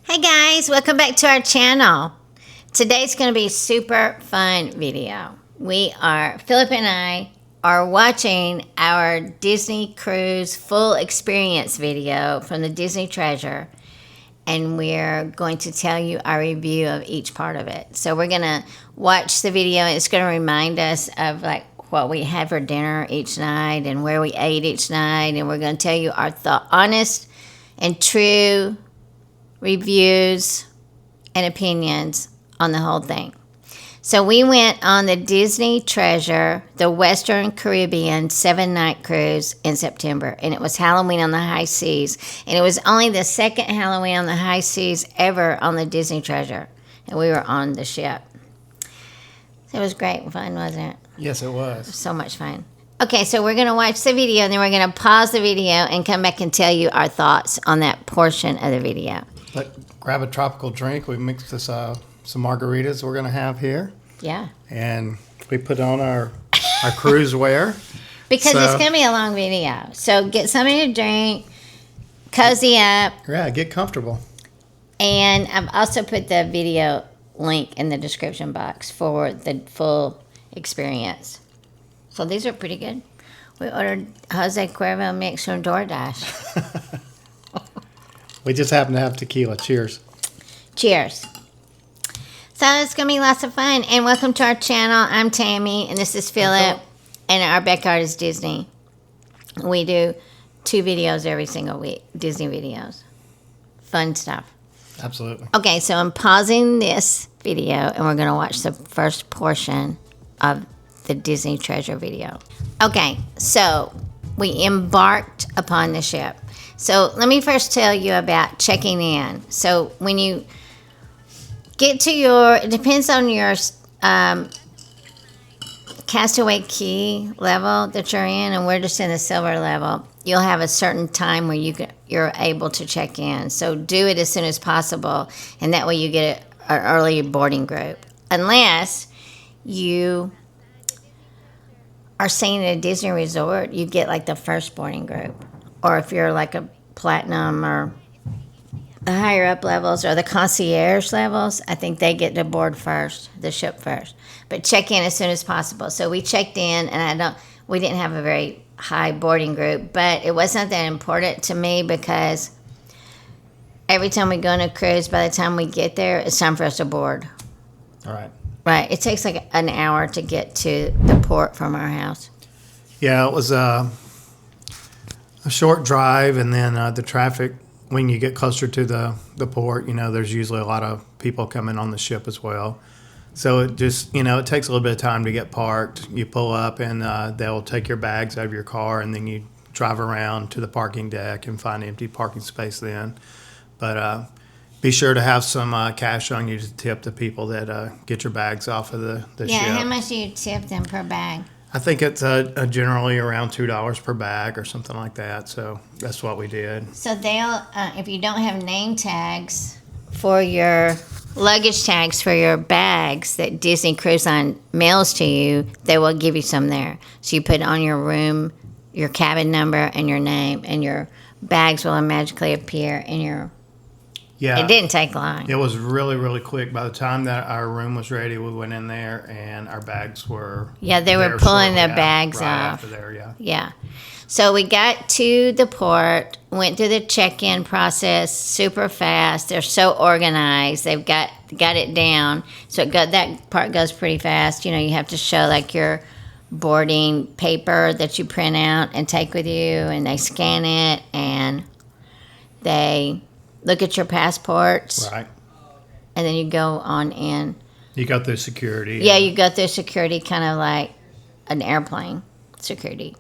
Hey guys, welcome back to our channel. Today's going to be a super fun video. Phillip and I are watching our Disney Cruise full experience video from the Disney Treasure, and we're going to tell you our review of each part of it. So we're going to watch the video, and it's going to remind us of like what we had for dinner each night and where we ate each night, and we're going to tell you our honest and true reviews and opinions on the whole thing. So we went on the Disney Treasure, the Western Caribbean 7-night cruise in September, and it was Halloween on the high seas, and it was only the second Halloween on the high seas ever on the Disney Treasure, and we were on the ship. It was great fun, wasn't it? Yes, it was. So much fun. Okay, so we're going to watch the video, and then we're going to pause the video and come back and tell you our thoughts on that portion of the video. Grab a tropical drink. We mixed this some margaritas we're going to have here. Yeah. And we put on our cruise wear. Because it's going to be a long video. So get something to drink, cozy up. Yeah, get comfortable. And I've also put the video link in the description box for the full experience. So these are pretty good. We ordered Jose Cuervo mix from DoorDash. We just happen to have tequila. Cheers. Cheers. So it's going to be lots of fun. And welcome to our channel. I'm Tammy, and this is Phillip, and our backyard is Disney. We do 2 videos every single week, Disney videos. Fun stuff. Absolutely. Okay, so I'm pausing this video, and we're going to watch the first portion of the Disney Treasure video. Okay, so we embarked upon the ship. So let me first tell you about checking in. So when you get to it depends on your Castaway Cay level that you're in, and we're just in the silver level. You'll have a certain time where you're able to check in. So do it as soon as possible, and that way you get an early boarding group. Unless you are staying at a Disney resort, you get like the first boarding group. Or if you're like a platinum or the higher up levels or the concierge levels, I think they get to board first, the ship first. But check in as soon as possible. So we checked in, and we didn't have a very high boarding group, but it wasn't that important to me because every time we go on a cruise, by the time we get there, it's time for us to board. All right. Right. It takes like an hour to get to the port from our house. Yeah, it was a short drive, and then the traffic, when you get closer to the port, there's usually a lot of people coming on the ship as well. So it just, it takes a little bit of time to get parked. You pull up, and they'll take your bags out of your car, and then you drive around to the parking deck and find an empty parking space then. But be sure to have some cash on you to tip the people that get your bags off of the ship. Yeah, how much do you tip them per bag? I think it's generally around $2 per bag or something like that. So that's what we did. So they'll, if you don't have name tags for your luggage tags for your bags that Disney Cruise Line mails to you, they will give you some there. So you put on your room, your cabin number, and your name, and your bags will magically appear in your. Yeah, it didn't take long. It was really, really quick. By the time that our room was ready, we went in there, and our bags were. Yeah, they were pulling their bags right off. After there, yeah. Yeah. So we got to the port, went through the check-in process super fast. They're so organized. They've got it down. So that part goes pretty fast. You have to show like your boarding paper that you print out and take with you, and they scan it, and they look at your passports. Right. And then you go on in. You go through security. Yeah, you go through security, kind of like an airplane security.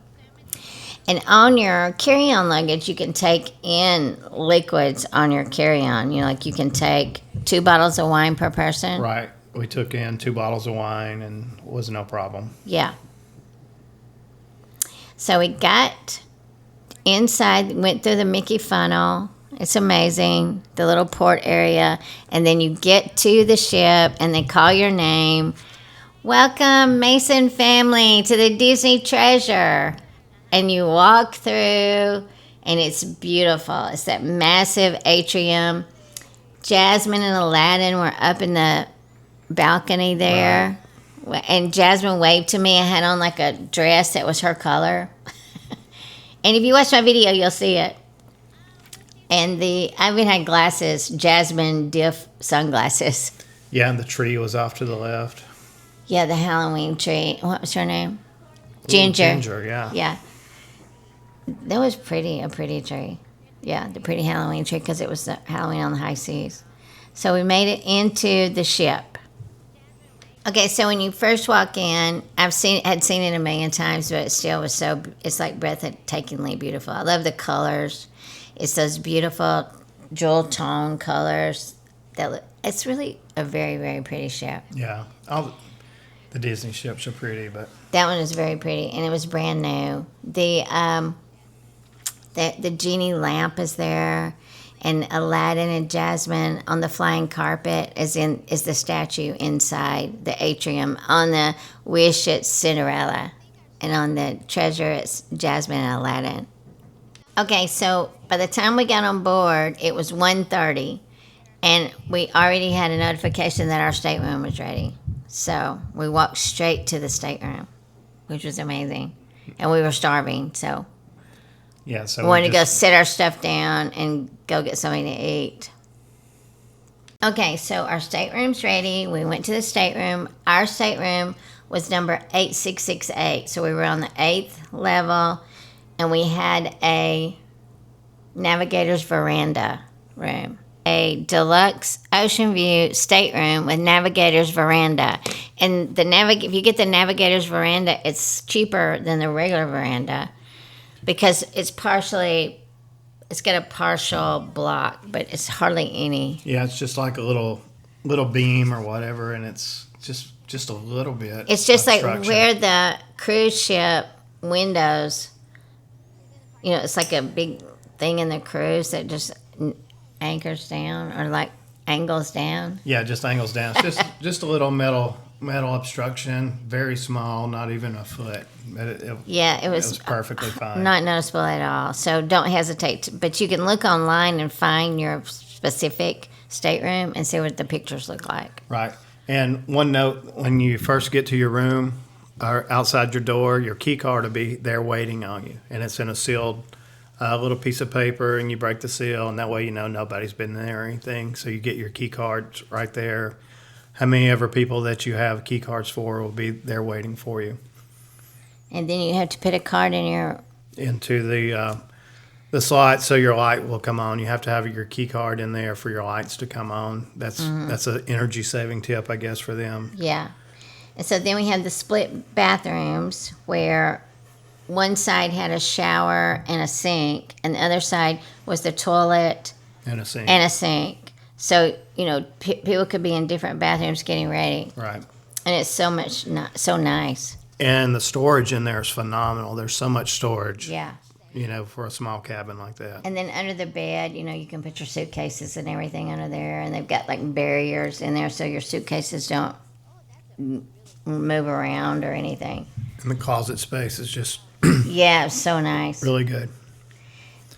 And on your carry-on luggage, you can take in liquids on your carry-on. Like you can take 2 bottles of wine per person. Right. We took in 2 bottles of wine, and it was no problem. Yeah. So we got inside, went through the Mickey funnel. It's amazing, the little port area. And then you get to the ship, and they call your name. Welcome, Mason family, to the Disney Treasure. And you walk through, and it's beautiful. It's that massive atrium Jasmine and Aladdin were up in the balcony there. And Jasmine waved to me. I had on like a dress that was her color. And if you watch my video, you'll see it. And I even had glasses, Jasmine Diff sunglasses. Yeah, and the tree was off to the left. Yeah, the Halloween tree. What was her name? Ooh, Ginger. Ginger, yeah. Yeah. That was a pretty tree. Yeah, the pretty Halloween tree because it was the Halloween on the high seas. So we made it into the ship. Okay, so when you first walk in, had seen it a million times, but it still was it's like breathtakingly beautiful. I love the colors. It's those beautiful jewel tone colors. It's really a very, very pretty ship. Yeah, all the Disney ships are pretty, but That one is very pretty, and it was brand new. The genie lamp is there, and Aladdin and Jasmine on the flying carpet is the statue inside the atrium. On the Wish, it's Cinderella, and on the Treasure, it's Jasmine and Aladdin. Okay, so by the time we got on board, it was 1:30, and we already had a notification that our stateroom was ready. So we walked straight to the stateroom, which was amazing, and we were starving, so yeah. So we wanted to go sit our stuff down and go get something to eat. Okay, so our stateroom's ready. We went to the stateroom. Our stateroom was number 8668, so we were on the 8th level, and we had a navigator's veranda room. A deluxe ocean view stateroom with navigator's veranda. And if you get the navigator's veranda, it's cheaper than the regular veranda because it's got a partial block, but it's hardly any. Yeah, it's just like a little beam or whatever, and it's just a little bit. It's just like obstruction. where the cruise ship windows, it's like a big thing in the cruise that just anchors down or like angles down. Yeah, just angles down. It's just a little metal obstruction, very small, not even a foot. But it was perfectly fine. Not noticeable at all. So don't hesitate. But you can look online and find your specific stateroom and see what the pictures look like. Right. And one note, when you first get to your room or outside your door, your key card will be there waiting on you. And it's in a sealed little piece of paper, and you break the seal, and that way nobody's been there or anything. So you get your key cards right there. How many ever people that you have key cards for will be there waiting for you. And then you have to put a card into the slot so your light will come on. You have to have your key card in there for your lights to come on. That's an energy saving tip, I guess, for them. Yeah. And so then we had the split bathrooms where one side had a shower and a sink, and the other side was the toilet and a sink. So, people could be in different bathrooms getting ready. Right. And it's so nice. And the storage in there is phenomenal. There's so much storage. Yeah. For a small cabin like that. And then under the bed, you can put your suitcases and everything under there, and they've got like barriers in there so your suitcases don't move around or anything. And the closet space is just yeah, it was so nice. Really good.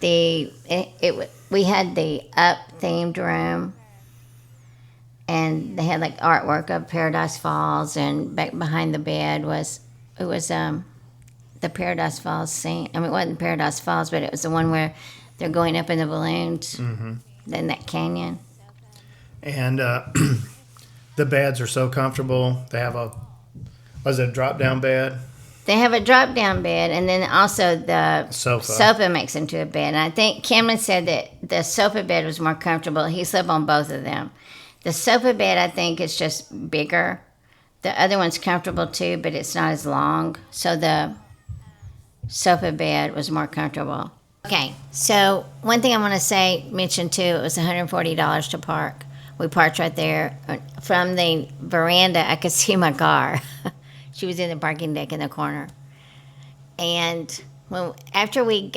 We had the up themed room, and they had like artwork of Paradise Falls, and back behind the bed was the Paradise Falls scene. I mean, it wasn't Paradise Falls, but it was the one where they're going up in the balloons in that canyon. And the beds are so comfortable. They have a drop-down bed? They have a drop-down bed, and then also the sofa makes into a bed. And I think Cameron said that the sofa bed was more comfortable. He slept on both of them. The sofa bed, I think, is just bigger. The other one's comfortable too, but it's not as long. So the sofa bed was more comfortable. Okay, so one thing I want to mention too, it was $140 to park. We parked right there. From the veranda, I could see my car. She was in the parking deck in the corner. And after we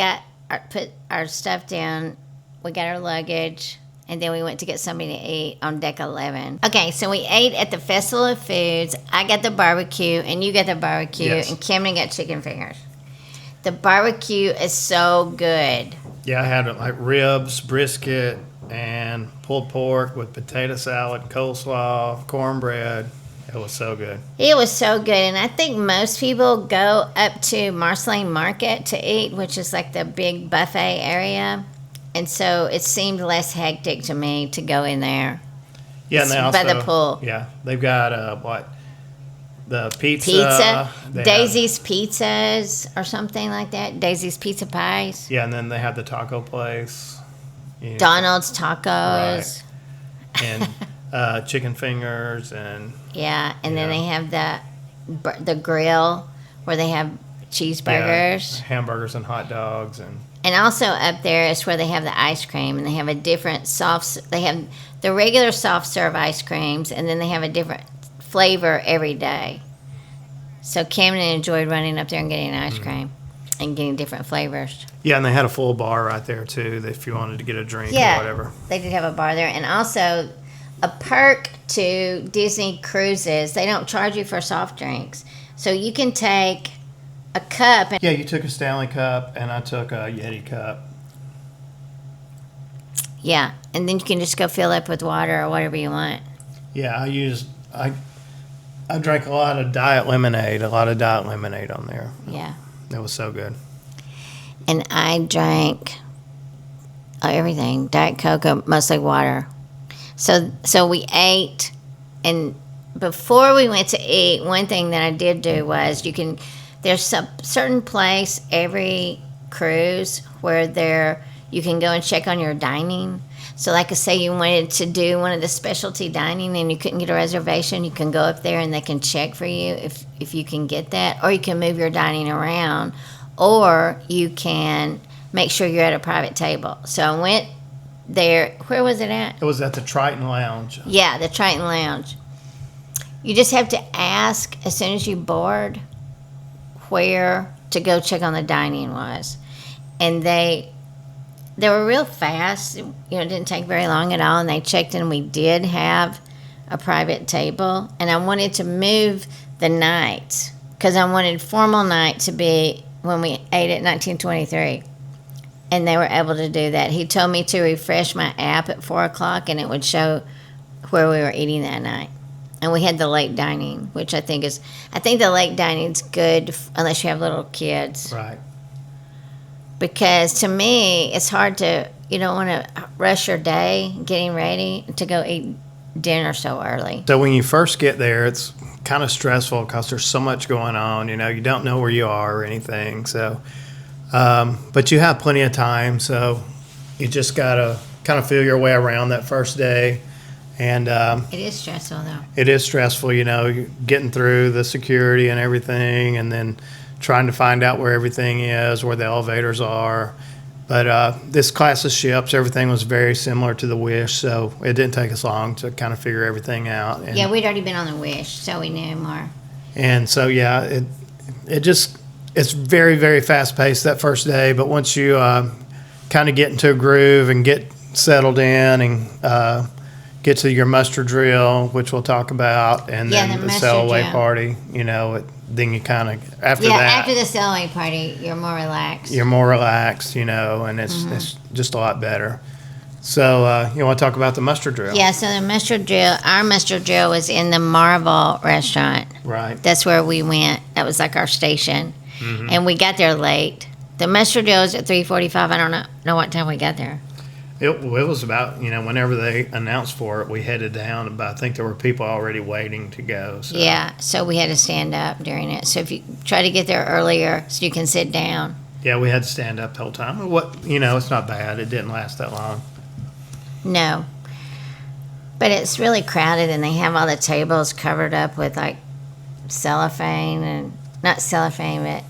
put our stuff down, we got our luggage, and then we went to get something to eat on deck 11. Okay, so we ate at the Festival of Foods. I got the barbecue, and you got the barbecue, yes. And Cameron got chicken fingers. The barbecue is so good. Yeah, I had like ribs, brisket, and pulled pork with potato salad, coleslaw, cornbread. It was so good. It was so good, and I think most people go up to Marceline Market to eat, which is like the big buffet area, and so it seemed less hectic to me to go in there. Yeah, and they also by the pool. Yeah, they've got the pizza. Pizza, Daisy's Pizzas or something like that. Daisy's Pizza Pies. Yeah, and then they have the taco place. Donald's Tacos. Right. And chicken fingers and yeah, and then they have the grill where they have cheeseburgers, hamburgers and hot dogs, and also up there is where they have the ice cream, and they have a different they have the regular soft serve ice creams, and then they have a different flavor every day. So Camden enjoyed running up there and getting ice cream and getting different flavors. Yeah, and they had a full bar right there too if you wanted to get a drink or whatever. They did have a bar there, and also a perk to Disney cruises, they don't charge you for soft drinks. So you can take a cup. Yeah, you took a Stanley cup, and I took a Yeti cup. Yeah, and then you can just go fill up with water or whatever you want. Yeah, I drank a lot of diet lemonade on there. Yeah. It was so good. And I drank everything, Diet Coke, mostly water. So we ate, and before we went to eat, one thing that I did do was there's a certain place every cruise where you can go and check on your dining. So like I say, you wanted to do one of the specialty dining and you couldn't get a reservation, you can go up there and they can check for you if you can get that, or you can move your dining around, or you can make sure you're at a private table. So I went there. Where was it at? It was at the Triton Lounge. Yeah, the Triton Lounge. You just have to ask as soon as you board where to go check on the dining was. And they were real fast. It didn't take very long at all. And they checked and we did have a private table. And I wanted to move the night because I wanted formal night to be when we ate at 1923. And they were able to do that. He told me to refresh my app at 4 o'clock, and it would show where we were eating that night. And we had the late dining, which I think the late dining's good unless you have little kids. Right. Because to me, it's hard you don't want to rush your day getting ready to go eat dinner so early. So when you first get there, it's kind of stressful because there's so much going on. You don't know where you are or anything. So. But you have plenty of time, so you just got to kind of feel your way around that first day. And it is stressful, though. It is stressful, you're getting through the security and everything, and then trying to find out where everything is, where the elevators are. But this class of ships, everything was very similar to the Wish, so it didn't take us long to kind of figure everything out. And, yeah, we'd already been on the Wish, so we knew more. And so, yeah, it's very, very fast-paced that first day, but once you kind of get into a groove and get settled in and get to your muster drill, which we'll talk about, and then the sail-away party, then you kind of, after the sail-away party, you're more relaxed. And it's just a lot better. So you want to talk about the muster drill? Yeah, so our muster drill was in the Marvel restaurant. Right. That's where we went. That was like our station. Mm-hmm. And we got there late. The muster drill was at 3:45. I don't know what time we got there. It was about, whenever they announced for it, we headed down, but I think there were people already waiting to go. So. Yeah, so we had to stand up during it. So if you try to get there earlier so you can sit down. Yeah, we had to stand up the whole time. It's not bad. It didn't last that long. No. But it's really crowded, and they have all the tables covered up with, like, cellophane, and not cellophane, but...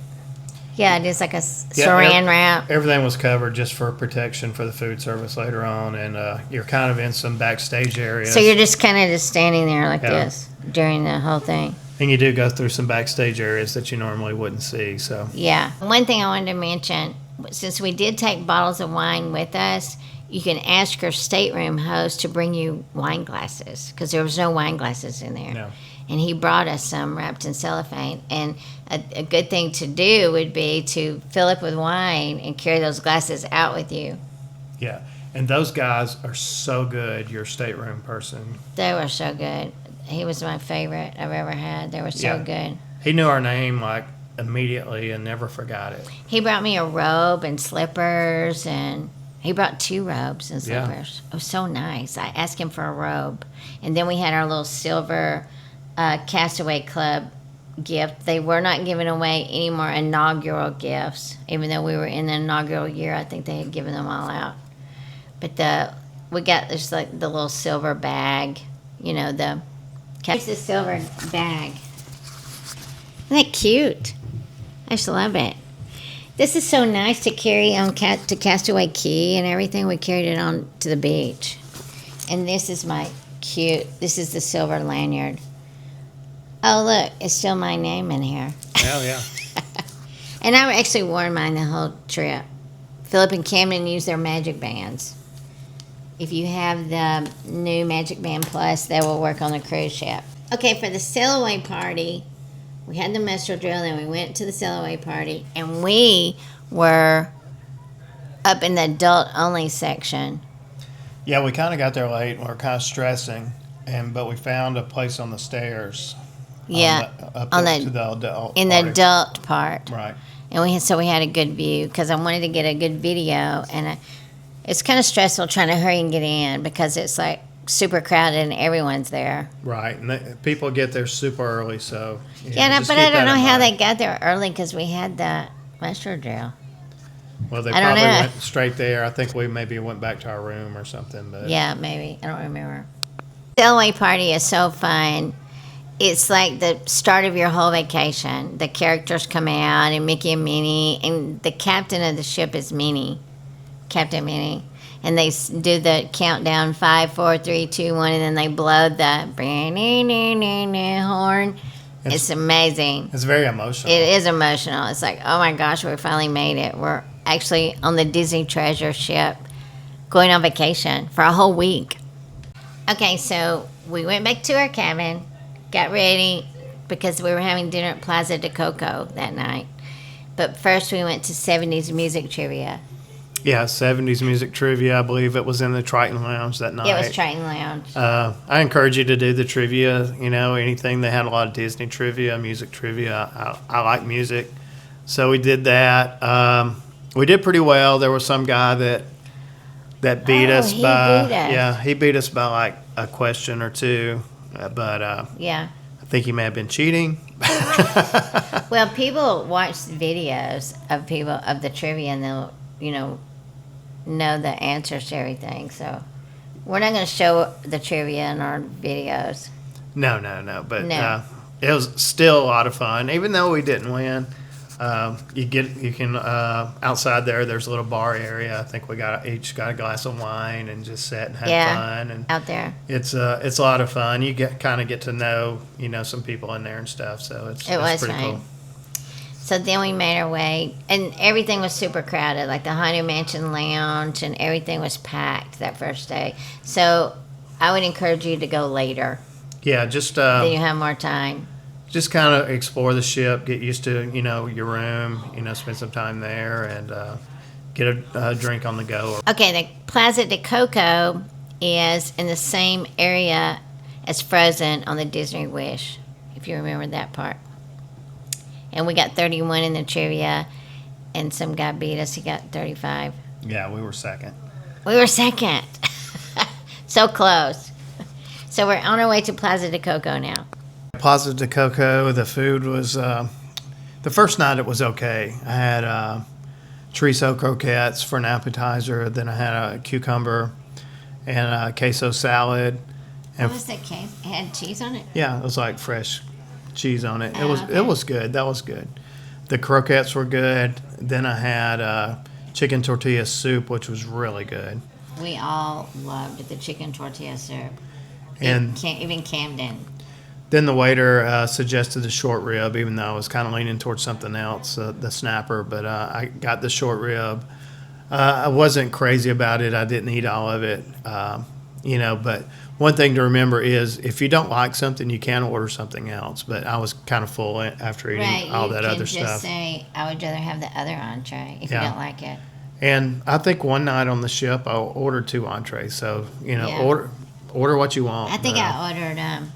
Yeah, it is like a saran wrap. Everything was covered just for protection for the food service later on, and you're kind of in some backstage areas. So you're just kind of standing there like this during the whole thing. And you do go through some backstage areas that you normally wouldn't see. So yeah. One thing I wanted to mention, since we did take bottles of wine with us, you can ask your stateroom host to bring you wine glasses because there was no wine glasses in there. No. And he brought us some wrapped in cellophane. And a good thing to do would be to fill up with wine and carry those glasses out with you. Yeah. And those guys are so good, your stateroom person. They were so good. He was my favorite I've ever had. They were so good. He knew our name like immediately and never forgot it. He brought me a robe and slippers, and he brought 2 robes and slippers. It was so nice. I asked him for a robe. And then we had our little silver Castaway Club gift. They were not giving away any more inaugural gifts. Even though we were in the inaugural year, I think they had given them all out. But we got this like the little silver bag, you know, here's the silver bag. Isn't that cute? I just love it. This is so nice to carry on to Castaway Cay and everything. We carried it on to the beach. And this is this is the silver lanyard. Oh, look, it's still my name in here. Hell yeah. And I actually wore mine the whole trip. Phillip and Camden use their Magic Bands. If you have the new Magic Band Plus, they will work on the cruise ship. Okay, for the sail-away party, we had the minstrel drill, then we went to the sail-away party, and we were up in the adult-only section. Yeah, we kind of got there late, and we were kind of stressing, but we found a place on the stairs. Yeah, to the adult in party. the adult part. Right. And we had a good view because I wanted to get a good video, and it's kind of stressful trying to hurry and get in because it's like super crowded and everyone's there. Right, and people get there super early, so but I don't know how they got there early because we had the mushroom drill. Well, they probably went straight there. I think we maybe went back to our room or something. But yeah, maybe I don't remember. The Sailaway party is so fun. It's like the start of your whole vacation. The characters come out, and Mickey and Minnie, and the captain of the ship is Minnie, Captain Minnie. And they do the countdown, 5, 4, 3, 2, 1, and then they blow the horn. It's amazing. It's very emotional. It is emotional. It's like, oh my gosh, we finally made it. We're actually on the Disney Treasure ship going on vacation for a whole week. Okay, so we went back to our cabin, got ready, because we were having dinner at Plaza de Coco that night. But first we went to 70s music trivia. Yeah, 70s music trivia. I believe it was in the Triton Lounge that night. It was Triton Lounge. I encourage you to do the trivia, anything. They had a lot of Disney trivia, music trivia. I like music. So we did that. We did pretty well. There was some guy that beat us he by... beat us. Yeah, he beat us by like a question or two. But yeah. I think he may have been cheating. Well, people watch videos of the trivia and they'll, know the answers to everything. So we're not going to show the trivia in our videos. No. But it was still a lot of fun, even though we didn't win. You can outside there's a little bar area. I think we each got a glass of wine and just sat and had fun. And out there, it's a lot of fun. You get to know some people in there and stuff. So it's pretty cool. So then we made our way, and everything was super crowded, like the Haunted Mansion Lounge, and everything was packed that first day. So I would encourage you to go later. Yeah, just then you have more time. Just kind of explore the ship, get used to your room, spend some time there, and get a drink on the go. Okay, the Plaza de Coco is in the same area as Frozen on the Disney Wish, if you remember that part. And we got 31 in the trivia, and some guy beat us. He got 35. Yeah, we were second. So close. So we're on our way to Plaza de Coco now. Plaza de Coco, the food was... the first night it was okay. I had chorizo croquettes for an appetizer. Then I had a cucumber and a queso salad. And What was that case? It had cheese on it? yeah, it was like fresh cheese on it. Oh, okay. It was good. That was good. The croquettes were good. Then I had chicken tortilla soup, which was really good. We all loved the chicken tortilla soup. And Even Camden. then the waiter suggested the short rib, even though I was kind of leaning towards something else, the snapper. But I got the short rib. I wasn't crazy about it. I didn't eat all of it. But one thing to remember is if you don't like something, you can order something else. But I was kind of full after eating all that other stuff. Right, you can just say, I would rather have the other entree if you don't like it. And I think one night on the ship, I ordered 2 entrees. So, Yeah. order what you want. I think I ordered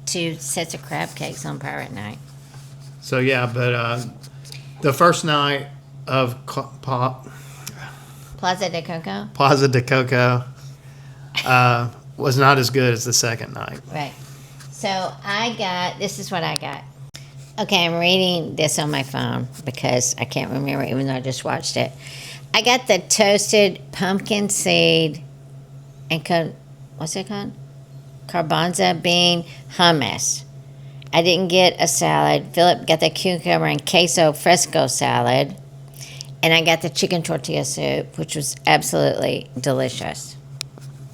2 sets of crab cakes on Pirate Night. So, yeah, but the first night of Plaza de Coco? Plaza de Coco was not as good as the second night. Right. So this is what I got. Okay, I'm reading this on my phone because I can't remember, even though I just watched it. I got the toasted pumpkin seed and what's it called? Garbanzo bean hummus. I didn't get a salad. Philip got the cucumber and queso fresco salad. And I got the chicken tortilla soup, which was absolutely delicious.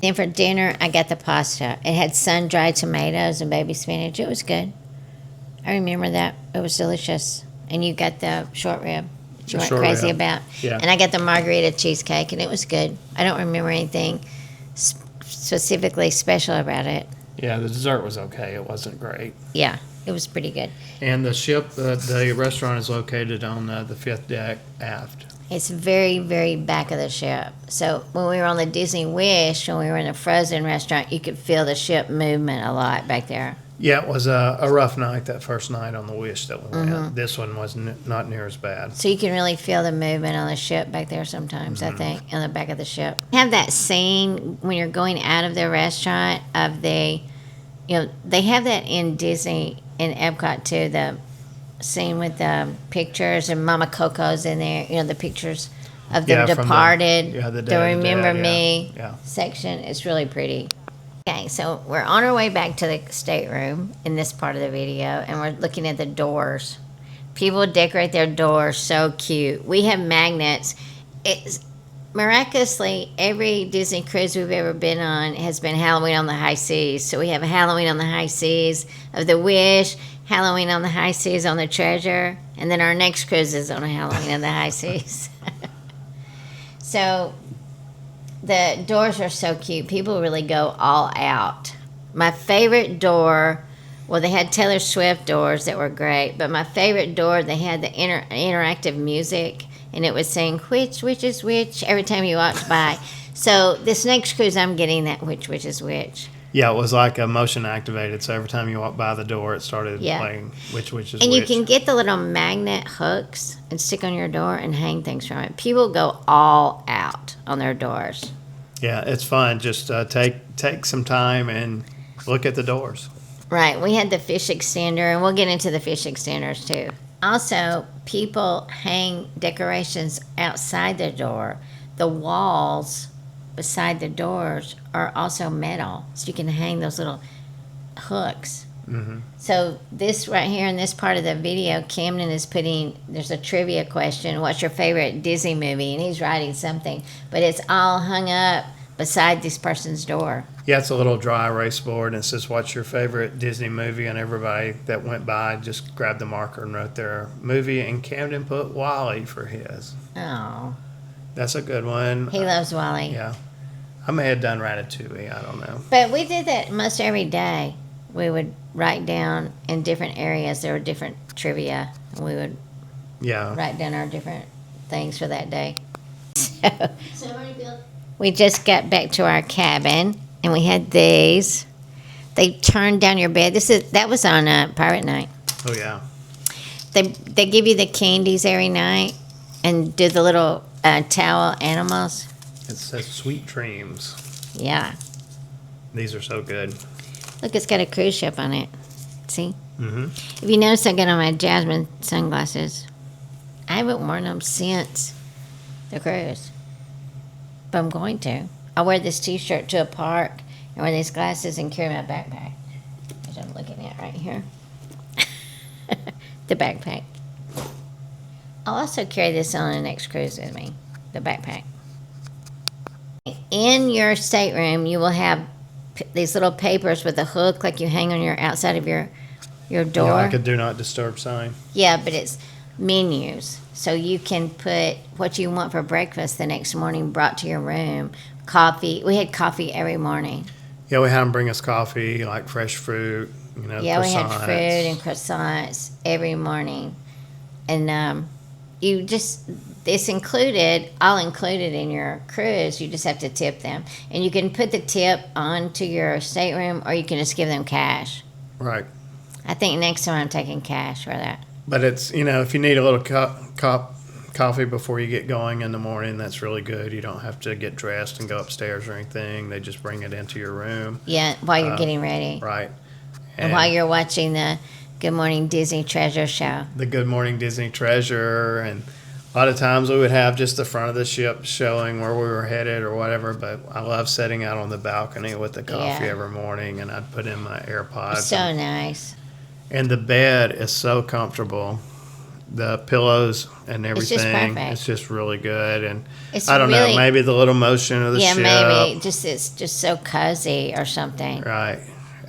Then for dinner, I got the pasta. It had sun-dried tomatoes and baby spinach. It was good. I remember that. It was delicious. And you got the short rib that you weren't crazy about. Yeah. And I got the margarita cheesecake, and it was good. I don't remember anything specifically special about it. Yeah, the dessert was okay. It wasn't great. Yeah, it was pretty good. And the ship, the restaurant is located on the 5th deck aft. It's very, very back of the ship. So when we were on the Disney Wish, when we were in the Frozen restaurant, you could feel the ship movement a lot back there. Yeah, it was a rough night, that first night on the Wish that we went. This one was not near as bad. So you can really feel the movement on the ship back there sometimes, I think, on the back of the ship. Have that scene when you're going out of the restaurant of they have that in Disney, in Epcot too, the scene with the pictures and Mama Coco's in there, the pictures of the departed, the Remember Me section. It's really pretty. Okay, so we're on our way back to the stateroom in this part of the video, and we're looking at the doors. People decorate their doors so cute. We have magnets. It's miraculously, every Disney cruise we've ever been on has been Halloween on the high seas. So we have a Halloween on the high seas of the Wish, Halloween on the high seas on the Treasure, and then our next cruise is on a Halloween on the high seas. So the doors are so cute. People really go all out. My favorite door, well, they had Taylor Swift doors that were great, but my favorite door, they had the interactive music, and it was saying, which is which, every time you walked by. So this next cruise, I'm getting that which is which. Yeah, it was like a motion activated, so every time you walked by the door, it started playing which is which. And you can get the little magnet hooks and stick on your door and hang things from it. People go all out on their doors. Yeah, it's fun. Just take some time and look at the doors. Right. We had the fish extender, and we'll get into the fish extenders too. Also, people hang decorations outside the door. The walls beside the doors are also metal, so you can hang those little hooks. Mm-hmm. So this right here in this part of the video, Camden is there's a trivia question, what's your favorite Disney movie? And he's writing something, but it's all hung up beside this person's door. Yeah, it's a little dry erase board, and it says, what's your favorite Disney movie? And everybody that went by just grabbed the marker and wrote their movie, and Camden put Wally for his. Oh. That's a good one. He loves Wally. Yeah. I may have done Ratatouille, I don't know. But we did that most every day. We would write down in different areas, there were different trivia, and we would write down our different things for that day. So we just got back to our cabin, and we had these. They turned down your bed. That was on Pirate Night. Oh, yeah. They give you the candies every night and do the little towel animals. It says Sweet Dreams. Yeah. These are so good. Look, it's got a cruise ship on it. See? Mm-hmm. If you notice, I got on my Jasmine sunglasses. I haven't worn them since the cruise. But I'm going to. I'll wear this T-shirt to a park and wear these glasses and carry my backpack, which I'm looking at right here. The backpack. I'll also carry this on the next cruise with me, the backpack. In your stateroom, you will have these little papers with a hook like you hang on your outside of your door. Yeah, like a do not disturb sign. Yeah, but it's menus. So you can put what you want for breakfast the next morning brought to your room. Coffee. We had coffee every morning. Yeah, we had them bring us coffee, like fresh fruit, Yeah, croissants. we had fruit and croissants every morning. And this included, all included in your cruise. You just have to tip them. And you can put the tip onto your stateroom, or you can just give them cash. Right. I think next time I'm taking cash for that. But it's, if you need a little coffee before you get going in the morning, that's really good. You don't have to get dressed and go upstairs or anything. They just bring it into your room. Yeah, while you're getting ready. Right. And while you're watching the Good Morning Disney Treasure show. The Good Morning Disney Treasure. And a lot of times we would have just the front of the ship showing where we were headed or whatever. But I love sitting out on the balcony with the coffee every morning, and I'd put in my AirPods. It's so nice. And the bed is so comfortable. The pillows and everything. It's just perfect. It's just really good. And It's I don't really, know, maybe the little motion of the ship. maybe. It's just so cozy or something. Right.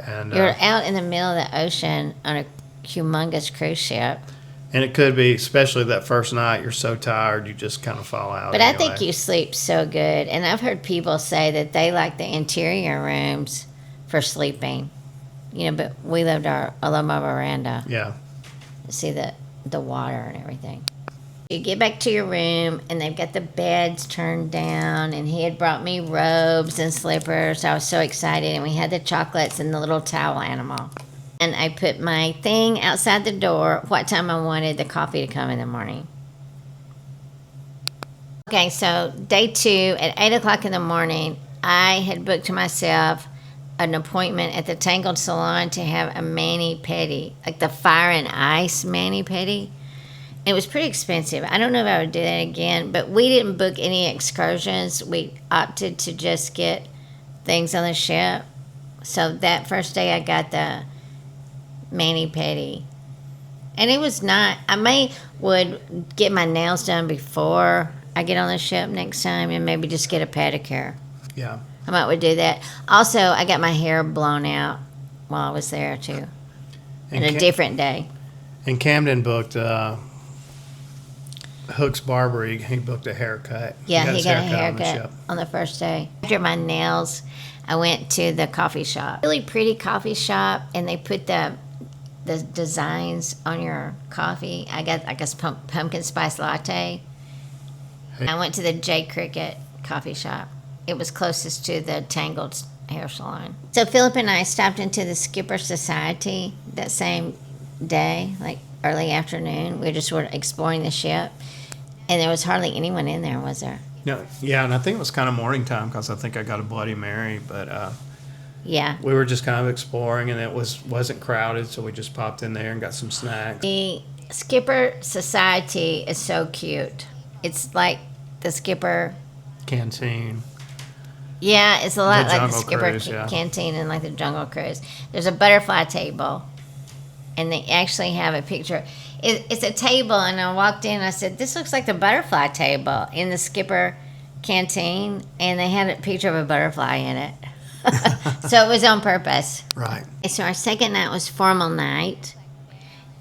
And You're out in the middle of the ocean on a humongous cruise ship. And it could be, especially that first night, you're so tired, you just kind of fall out. But anyway. I think you sleep so good. And I've heard people say that they like the interior rooms for sleeping. But we loved our Aloma veranda. Yeah. See the water and everything. You get back to your room, and they've got the beds turned down, and he had brought me robes and slippers. I was so excited, and we had the chocolates and the little towel animal. And I put my thing outside the door, what time I wanted the coffee to come in the morning. Okay, so day 2 at 8 o'clock in the morning, I had booked myself an appointment at the Tangled Salon to have a mani-pedi, like the fire and ice mani-pedi. It was pretty expensive. I don't know if I would do that again, but we didn't book any excursions. We opted to just get things on the ship. So that first day I got the mani-pedi. And it was not, would get my nails done before I get on the ship next time, and maybe just get a pedicure. Yeah. I would do that. Also, I got my hair blown out while I was there, too. And a different day. And Camden booked Hook's Barber. He booked a haircut. Yeah, he got a haircut on the first day. After my nails, I went to the coffee shop. Really pretty coffee shop, and they put the designs on your coffee. I got, I guess, pumpkin spice latte. Hey. I went to the J Cricket coffee shop. It was closest to the Tangled hair salon. So Phillip and I stopped into the Skipper Society that same day, like early afternoon. We just were exploring the ship, and there was hardly anyone in there, was there? No, yeah, and I think it was kind of morning time because I think I got a Bloody Mary, but yeah, we were just kind of exploring, and it wasn't crowded, so we just popped in there and got some snacks. The Skipper Society is so cute. It's like the Skipper Canteen. Yeah, it's a lot like the Skipper Cruise, Canteen and like the Jungle Cruise. There's a butterfly table, and they actually have a picture. It's a table, and I walked in, and I said, this looks like the butterfly table in the Skipper Canteen, and they had a picture of a butterfly in it. So it was on purpose. Right. So our second night was formal night,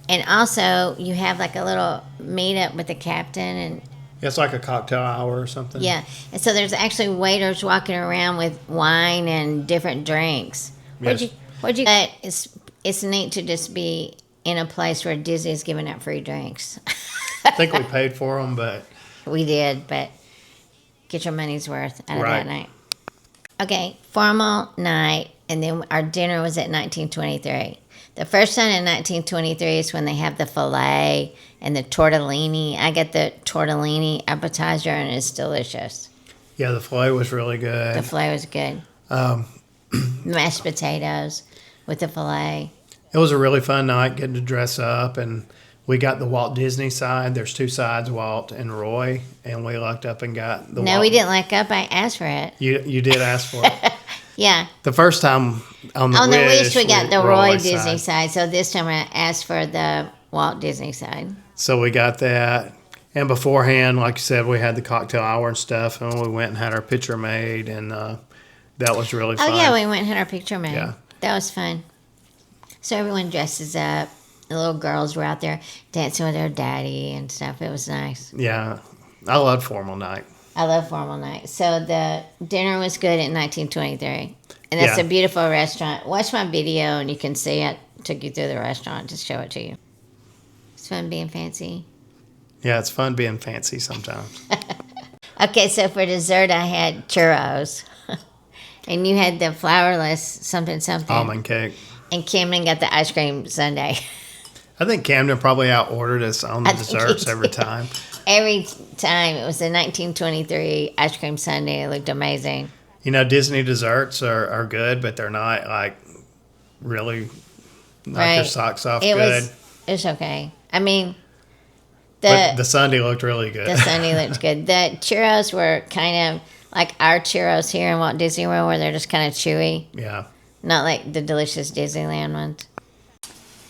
and also you have like a little meetup with the captain, and it's like a cocktail hour or something. yeah, and so there's actually waiters walking around with wine and different drinks. Yes. What'd you? But it's neat to just be in a place where Disney's giving out free drinks. I think we paid for them, but we did. But get your money's worth out of right. that night. Okay, formal night, and then our dinner was at 1923. The first night in 1923 is when they have the filet and the tortellini. I get the tortellini appetizer, and it's delicious. Yeah, the filet was really good. The filet was good. Mashed potatoes with the filet. It was a really fun night getting to dress up, and we got the Walt Disney side. There's 2 sides, Walt and Roy, and we lucked up and got the No, we didn't luck up. I asked for it. You did ask for it. Yeah. The first time on the Wish, we got the Roy Disney side. So this time I asked for the Walt Disney side. So we got that. And beforehand, like you said, we had the cocktail hour and stuff, and we went and had our picture made, and that was really fun. Oh, yeah, we went and had our picture made. Yeah. That was fun. So everyone dresses up. The little girls were out there dancing with their daddy and stuff. It was nice. Yeah. I loved formal night. I love formal night. So the dinner was good in 1923. And that's Yeah. a beautiful restaurant. Watch my video and you can see it. Took you through the restaurant to show it to you. It's fun being fancy. Yeah, it's fun being fancy sometimes. Okay, so for dessert, I had churros. And you had the flourless something something. Almond cake. And Camden got the ice cream sundae. I think Camden probably outordered us on the I think he desserts every did. time. Every time it was the 1923 ice cream sundae. It looked amazing. You know, Disney desserts are good, but they're not like really knock your Right. socks off It good. was okay. I mean, But the sundae looked really good. the sundae looked good. The churros were kind of like our churros here in Walt Disney World, where they're just kind of chewy, Yeah. not like the delicious Disneyland ones.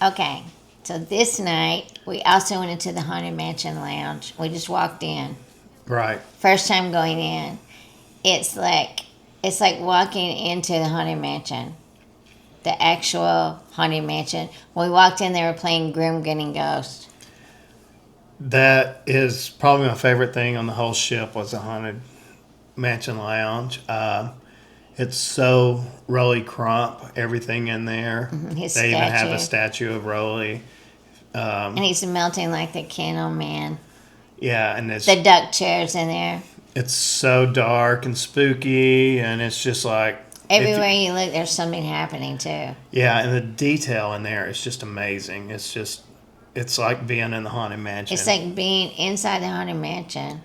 Okay, so this night we also went into the Haunted Mansion Lounge. We just walked in. Right. First time going in. It's like walking into the Haunted Mansion. The actual Haunted Mansion. When we walked in, they were playing Grim Grinning Ghost. That is probably my favorite thing on the whole ship was the Haunted Mansion Lounge. It's so Rolly Crump, everything in there. His They even have a statue. statue of Rolly. And he's melting like the Candle Man. Yeah, and The duck chairs in there. it's so dark and spooky, and it's just like Everywhere you look, there's something happening too. yeah, and the detail in there is just amazing. It's like being in the Haunted Mansion. It's like being inside the Haunted Mansion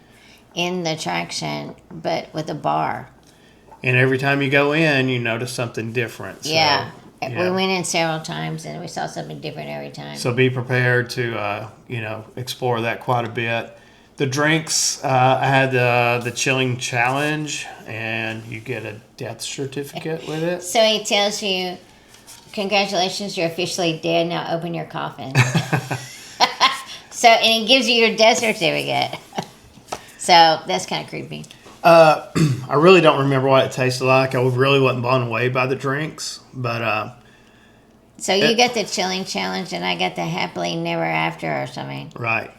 in the attraction, but with a bar. And every time you go in, you notice something different. So, Yeah. We went in several times and we saw something different every time. So be prepared to, explore that quite a bit. The drinks, I had the chilling challenge, and you get a death certificate with it. So he tells you, congratulations, you're officially dead. Now open your coffin. And he gives you your death certificate. So that's kind of creepy. I really don't remember what it tasted like. I really wasn't blown away by the drinks, but So you got the chilling challenge and I got the happily never after or something. right.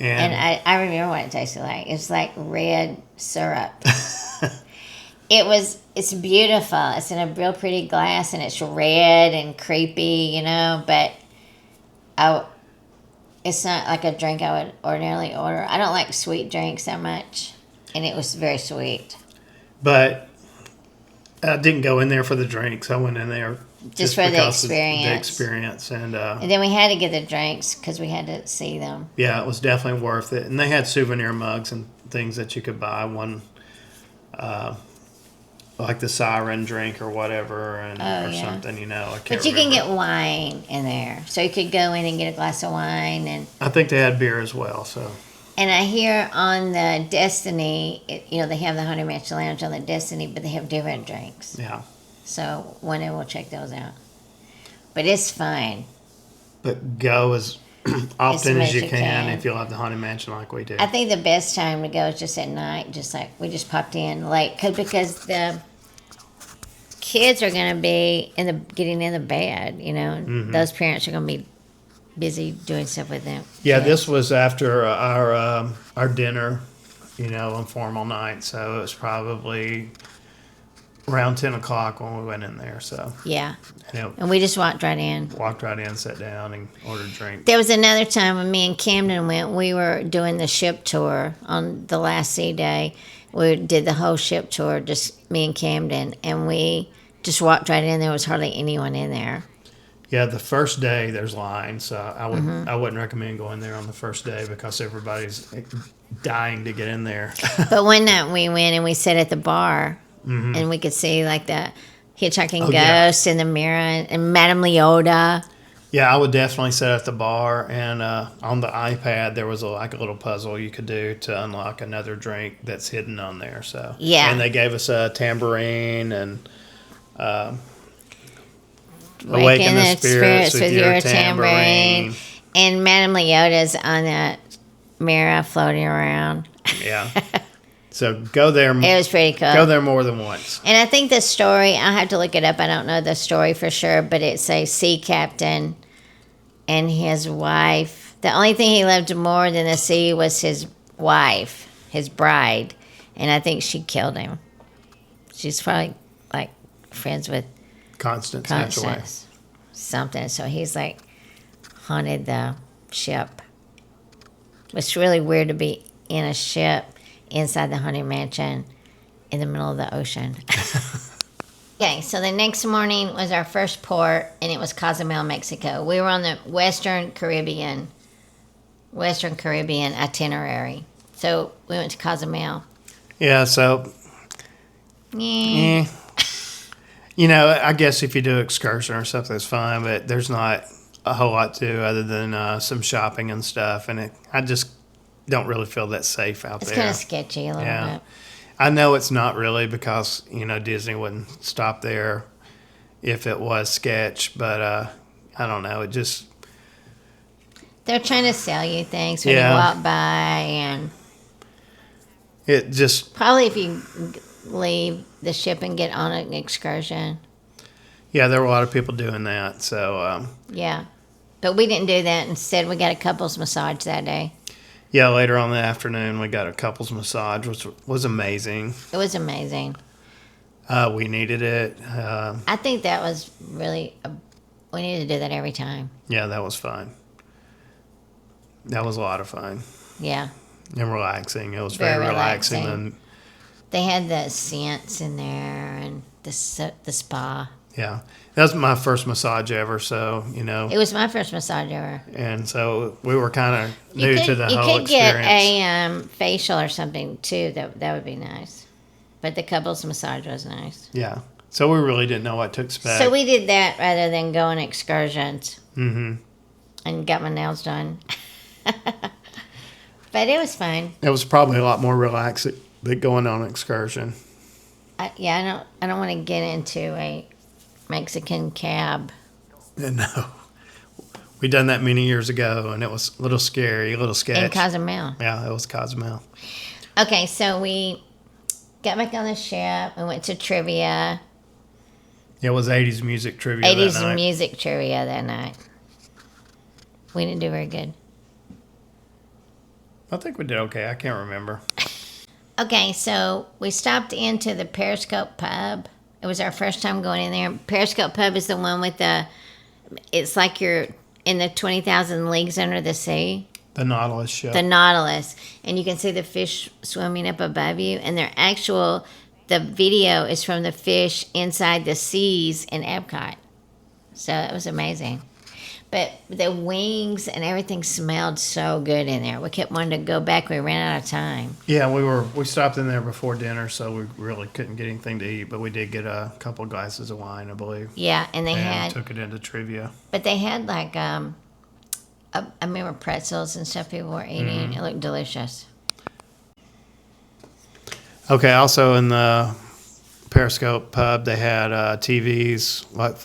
And I remember what it tasted like. It's like red syrup. It's beautiful. It's in a real pretty glass and it's red and creepy, but it's not like a drink I would ordinarily order. I don't like sweet drinks that much. And it was very sweet. But I didn't go in there for the drinks. I went in there Just for the because of experience. The experience, and then we had to get the drinks because we had to see them. yeah, it was definitely worth it. And they had souvenir mugs and things that you could buy. One, like the siren drink or whatever, or something. I can't. But you can remember. get wine in there, so you could go in and get a glass of wine and. I think they had beer as well. So. And I hear on the Destiny, they have the Haunted Mansion Lounge on the Destiny, but they have different drinks. Yeah. So one day we'll check those out. But it's fine. But go as often as you can can. if you'll have the Haunted Mansion like we do. I think the best time to go is just at night, just like we just popped in late, because the kids are going to be getting in the bed, and those parents are going to be busy doing stuff with them. Yeah, this was after our dinner, informal night. So it was probably around 10 o'clock when we went in there. So Yeah. and And we just walked right in. walked right in, sat down, and ordered a drink. There was another time when me and Camden went, we were doing the ship tour on the last sea day. We did the whole ship tour, just me and Camden, and we just walked right in. There was hardly anyone in there. Yeah, the first day there's lines. So I wouldn't recommend going there on the first day because everybody's dying to get in there. But one night we went and we sat at the bar, and we could see like the hitchhiking ghost in the mirror and Madame Leota. Yeah, I would definitely sit at the bar, and on the iPad there was a little puzzle you could do to unlock another drink that's hidden on there. So Yeah. and they gave us a tambourine and Awaken the spirits with your tambourine. And Madame Leota's on that mirror floating around. Yeah. So go there. It was pretty cool. Go there more than once. And I think the story, I'll have to look it up. I don't know the story for sure, but it's a sea captain and his wife. The only thing he loved more than the sea was his wife, his bride. And I think she killed him. She's probably like friends with Constance. something. So he's like haunted the ship. It's really weird to be in a ship inside the Haunted Mansion in the middle of the ocean. Okay, so the next morning was our first port, and it was Cozumel, Mexico. We were on the Western Caribbean itinerary. So we went to Cozumel. Yeah, so, Yeah. I guess if you do excursion or something, it's fine, but there's not a whole lot to do other than some shopping and stuff, and I just don't really feel that safe out It's there. kind of sketchy a little bit. I know it's not really because, Disney wouldn't stop there if it was sketch, but I don't know. It just, They're trying to sell you things when Yeah. you walk by, and it just, probably if you leave the ship and get on an excursion. yeah, there were a lot of people doing that. So, Yeah. But we didn't do that. Instead, we got a couples massage that day. yeah, later on in the afternoon, we got a couples massage, which was amazing. It was amazing. We needed it. I think that was really, we need to do that every time. Yeah, that was fun. That was a lot of fun Yeah. and relaxing. It was Very very relaxing. relaxing. And They had the scents in there and the spa. yeah, that was my first massage ever. So, It was my first massage ever. and so we were kind of new to the you whole could get experience. a facial or something too. That would be nice. But the couples massage was nice. Yeah. So we really didn't know what to expect. So we did that rather than go on excursions Mm-hmm. and got my nails done. But it was fun. It was probably a lot more relaxing than going on an excursion. I don't want to get into a Mexican cab. And no, we done that many years ago, and it was a little scary, a little sketch. In Cozumel. Yeah, it was Cozumel. Okay, so we got back on the ship. We went to trivia. It was 80s music trivia that 80s night. music trivia that night. We didn't do very good. I think we did okay. I can't remember. Okay, so we stopped into the Periscope pub. It was our first time going in there. Periscope pub is the one with it's like you're in the 20,000 Leagues Under the Sea. The Nautilus show. The Nautilus. And you can see the fish swimming up above you. And the video is from the fish inside the seas in Epcot. So it was amazing. But the wings and everything smelled so good in there. We kept wanting to go back. We ran out of time. Yeah, we stopped in there before dinner, so we really couldn't get anything to eat, but we did get a couple of glasses of wine, I believe. Yeah, and took it into trivia. but they had like, I remember pretzels and stuff people were eating. It looked delicious. Okay, also in the Periscope pub, they had TVs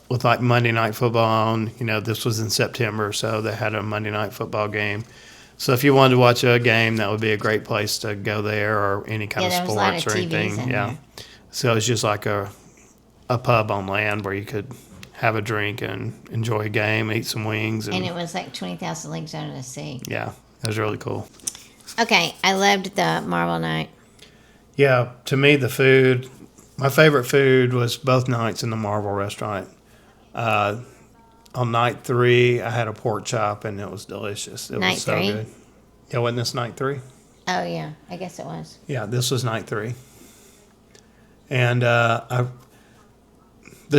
with Monday Night Football on. This was in September, so they had a Monday Night Football game. So if you wanted to watch a game, that would be a great place to go there, or any kind of there was a lot sports of or TVs anything. in Yeah. there. So it's just like a pub on land where you could have a drink and enjoy a game, eat some wings. And it was like 20,000 Leagues Under the Sea. Yeah, it was really cool. Okay, I loved the Marble Night. Yeah, to me, my favorite food was both nights in the Marvel restaurant. On night 3, I had a pork chop, and it was delicious. It Night was so 3? good. Yeah, wasn't this night 3? Oh, yeah, I guess it was. Yeah, this was night 3. And the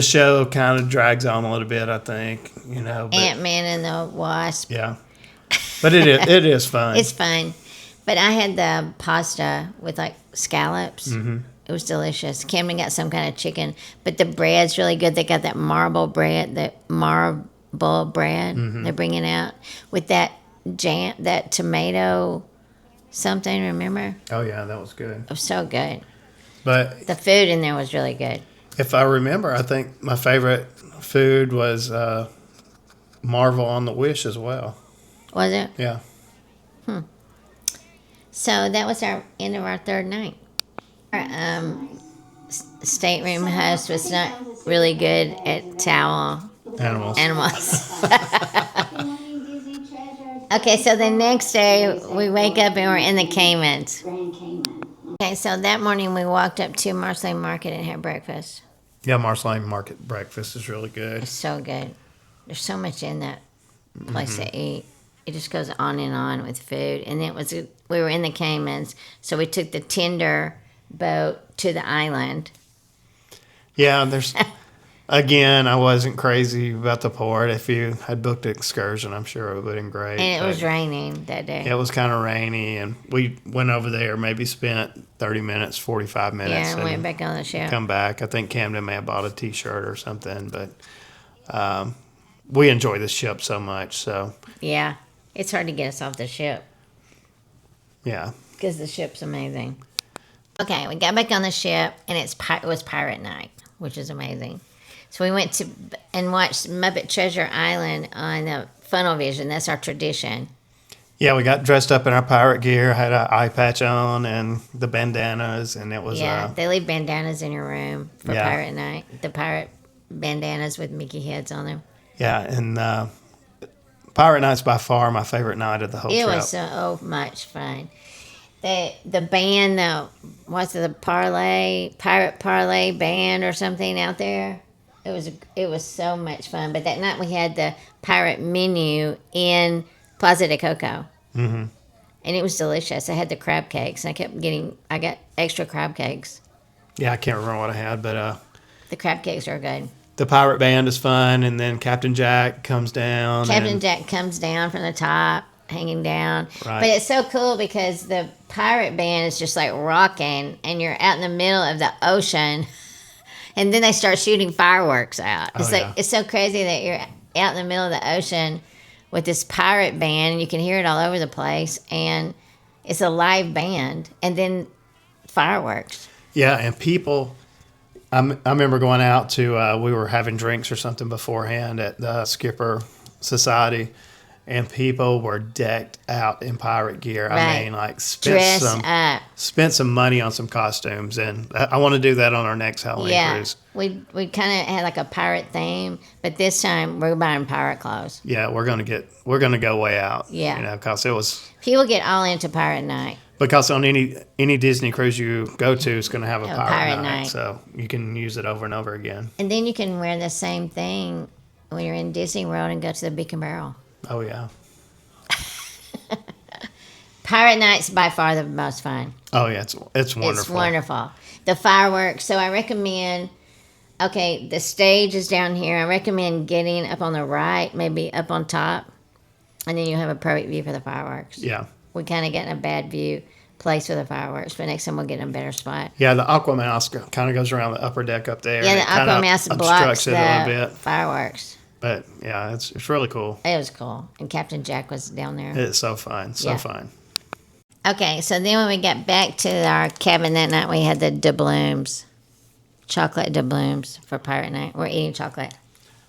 show kind of drags on a little bit, I think. But, Ant-Man and the Wasp. yeah. But it is fun. It's fun. But I had the pasta with like scallops. Mm-hmm. It was delicious. Cameron got some kind of chicken, but the bread's really good. They got that marble bread they're bringing out with that jam, that tomato something, remember? Oh, yeah, that was good. It was so good. But The food in there was really good. if I remember, I think my favorite food was Marvel on the Wish as well. Was it? Yeah. So that was our end of our third night. Our stateroom host was not really good at towel Animals. Okay, so the next day we wake up and we're in the Caymans. Okay, so that morning we walked up to Marceline Market and had breakfast. Yeah, Marceline Market breakfast is really good. It's so good. There's so much in that place to eat. it just goes on and on with food. And we were in the Caymans, so we took the tender boat to the island. Yeah, again, I wasn't crazy about the port. If you had booked an excursion, I'm sure it would have been great. And it was raining that day. It was kind of rainy, and we went over there, maybe spent 30 minutes, 45 minutes. Yeah, and went back on the ship. Come back. I think Camden may have bought a T-shirt or something, but we enjoy the ship so much. So yeah, it's hard to get us off the ship. Yeah. Because the ship's amazing. Okay, we got back on the ship, and it was pirate night, which is amazing. So we went to and watched Muppet Treasure Island on the Funnel Vision. That's our tradition. Yeah, we got dressed up in our pirate gear, had an eye patch on, and the bandanas, and it was... Yeah, they leave bandanas in your room for pirate night. The pirate bandanas with Mickey heads on them. Yeah, and pirate night's by far my favorite night of the whole trip. It was so much fun. The band, what's the pirate parlay band or something out there? It was so much fun. But that night we had the pirate menu in Plaza de Coco. Mm-hmm. And it was delicious. I had the crab cakes. I got extra crab cakes. Yeah, I can't remember what I had, but... the crab cakes are good. The pirate band is fun, and then Captain Jack comes down. Jack comes down from the top, hanging down. Right. But it's so cool because the pirate band is just like rocking, and you're out in the middle of the ocean, and then they start shooting fireworks out. It's so crazy that you're out in the middle of the ocean with this pirate band, and you can hear it all over the place, and it's a live band, and then fireworks. Yeah, and people... I remember going out to, we were having drinks or something beforehand at the Skipper Society, and people were decked out in pirate gear. Right. I mean, like spent some money on some costumes, and I want to do that on our next Halloween cruise. We kind of had like a pirate theme, but this time we're buying pirate clothes. Yeah, we're gonna go way out. Yeah, because it was people get all into pirate night. Because on any Disney cruise you go to, it's going to have a pirate night, so you can use it over and over again. And then you can wear the same thing when you're in Disney World and go to the Beacon Barrel. Oh, yeah. Pirate night's by far the most fun. Oh, yeah, it's wonderful. It's wonderful. The fireworks. So I recommend, the stage is down here. I recommend getting up on the right, maybe up on top, and then you have a perfect view for the fireworks. Yeah. We kind of get in a bad view place for the fireworks, but next time we'll get in a better spot. Yeah, the Aquamouse kind of goes around the upper deck up there. Yeah, the Aquamouse blocks the fireworks. But yeah, it's really cool. It was cool, and Captain Jack was down there. It's so fun, fun. Okay, so then when we got back to our cabin that night, we had the doubloons, chocolate doubloons for pirate night. We're eating chocolate.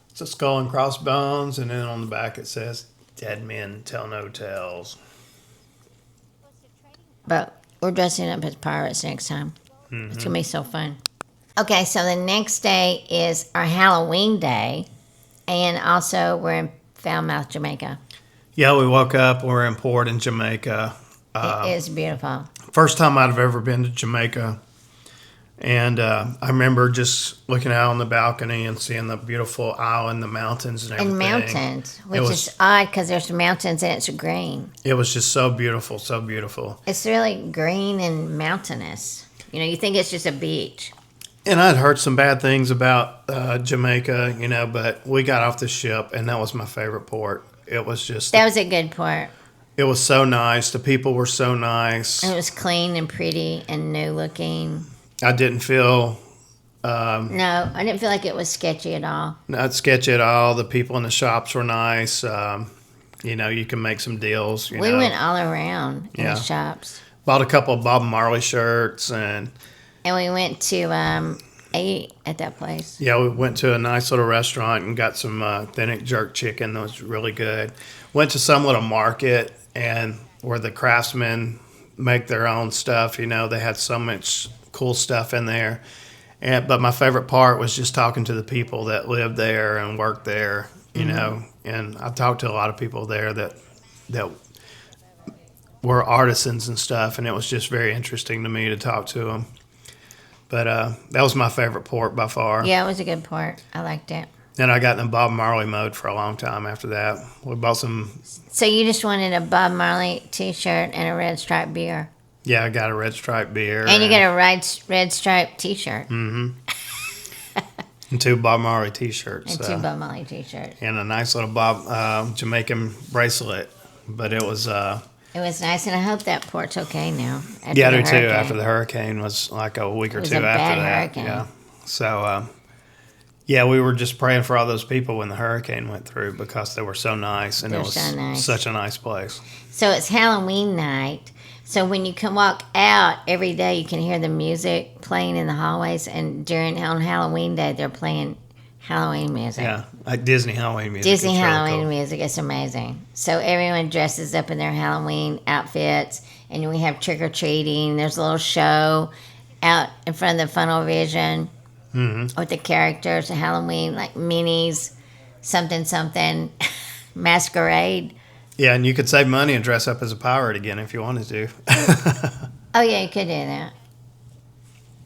It's a skull and crossbones, and then on the back it says, "Dead men tell no tales." But we're dressing up as pirates next time. Mm-hmm. It's going to be so fun. Okay, so the next day is our Halloween day. And also we're in Falmouth, Jamaica. Yeah, we woke up. We're in port in Jamaica. It is beautiful. First time I've ever been to Jamaica. And I remember just looking out on the balcony and seeing the beautiful island, the mountains and everything. And mountains, which is odd because there's mountains and it's green. It was just so beautiful, so beautiful. It's really green and mountainous. You think it's just a beach. And I'd heard some bad things about Jamaica, but we got off the ship and that was my favorite port. It was just... That was a good port. It was so nice. The people were so nice. And it was clean and pretty and new looking. I didn't feel... no, I didn't feel like it was sketchy at all. Not sketchy at all. The people in the shops were nice. You can make some deals. We went all around in the shops. Bought a couple of Bob Marley shirts. And we went to eat at that place. Yeah, we went to a nice little restaurant and got some authentic jerk chicken that was really good. Went to some little market and where the craftsmen make their own stuff. They had so much cool stuff in there, but my favorite part was just talking to the people that lived there and worked there. And I talked to a lot of people there that were artisans and stuff, and it was just very interesting to me to talk to them. But that was my favorite port by far. Yeah, it was a good port. I liked it. Then I got in the Bob Marley mode for a long time after that. We bought some. So you just wanted a Bob Marley T-shirt and a red stripe beer. Yeah, I got a red stripe beer. And you got a red stripe T-shirt. Mm-hmm. And 2 Bob Marley T-shirts. And 2 Bob Marley T-shirts. And a nice little Bob Jamaican bracelet. But it was... it was nice, and I hope that port's okay now. Yeah, I do too. After the hurricane was like a week or two after that. It was a bad hurricane. Yeah. So, yeah, we were just praying for all those people when the hurricane went through because they were so nice, and it was such a nice place. So it's Halloween night. So when you can walk out every day, you can hear the music playing in the hallways, and on Halloween day, they're playing Halloween music. Yeah, like Disney Halloween music. Disney it's Halloween really cool. music. It's amazing. So everyone dresses up in their Halloween outfits, and we have trick-or-treating. There's a little show out in front of the Funnel Vision with the characters, the Halloween, like minis, something, masquerade. Yeah, and you could save money and dress up as a pirate again if you wanted to. Oh, yeah, you could do that.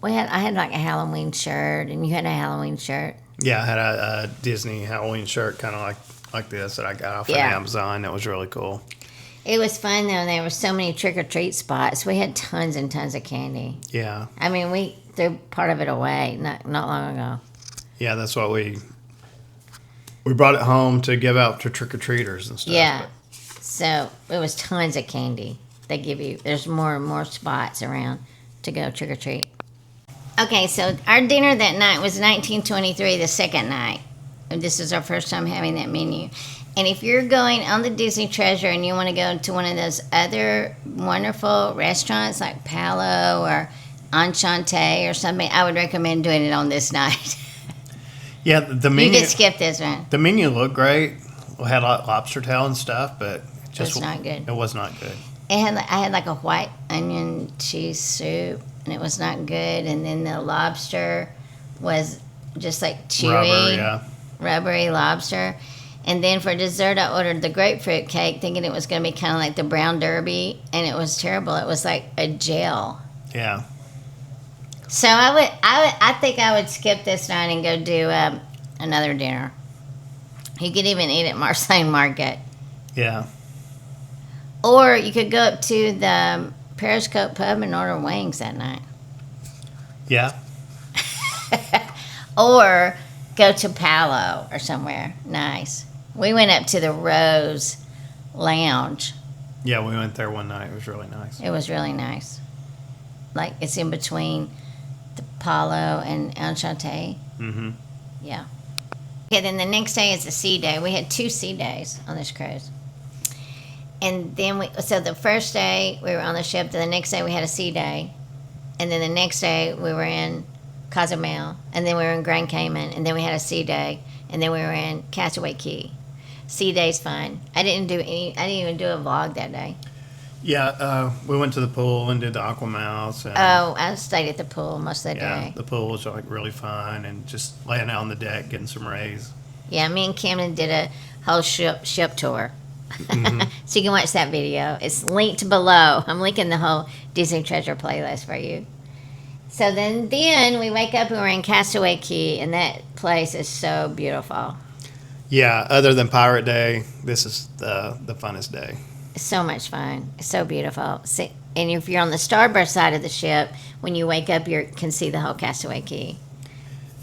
I had like a Halloween shirt, and you had a Halloween shirt. Yeah, I had a Disney Halloween shirt kind of like this that I got off of Amazon. That was really cool. It was fun, though. There were so many trick-or-treat spots. We had tons and tons of candy. Yeah. I mean, we threw part of it away not long ago. Yeah, that's what we brought it home to give out to trick-or-treaters and stuff. Yeah. So it was tons of candy. There's more and more spots around to go trick-or-treat. Okay, so our dinner that night was 1923, the second night. And this is our first time having that menu. And if you're going on the Disney Treasure and you want to go to one of those other wonderful restaurants like Palo or Enchante or something, I would recommend doing it on this night. Yeah, the menu. You could skip this one. The menu looked great. We had lobster tail and stuff, but It was not good. It was not good. I had like a white onion cheese soup, and it was not good. And then the lobster was just like chewy, rubbery lobster. And then for dessert, I ordered the grapefruit cake, thinking it was going to be kind of like the brown derby, and it was terrible. It was like a gel. Yeah. So I think I would skip this night and go do another dinner. You could even eat at Marseille Market. Yeah. Or you could go up to the Periscope Pub and order wings that night. Yeah. Or go to Palo or somewhere nice. We went up to the Rose Lounge. Yeah, we went there one night. It was really nice. It was really nice. Like, it's in between the Palo and Enchante. Mm-hmm. Yeah. Okay, then the next day is the sea day. We had 2 sea days on this cruise. And then so the first day we were on the ship, then the next day we had a sea day. And then the next day we were in Cozumel, and then we were in Grand Cayman, and then we had a sea day, and then we were in Castaway Cay. Sea day's fun. I didn't even do a vlog that day. Yeah, we went to the pool and did the aquamouse. And, I stayed at the pool most of the day. The pool was like really fun, and just laying out on the deck, getting some rays. Yeah, me and Camden did a whole ship tour. Mm-hmm. So you can watch that video. It's linked below. I'm linking the whole Disney Treasure playlist for you. So then we wake up and we're in Castaway Cay, and that place is so beautiful. Yeah, other than Pirate Day, this is the funnest day. It's so much fun. It's so beautiful. And if you're on the starboard side of the ship, when you wake up, you can see the whole Castaway Cay.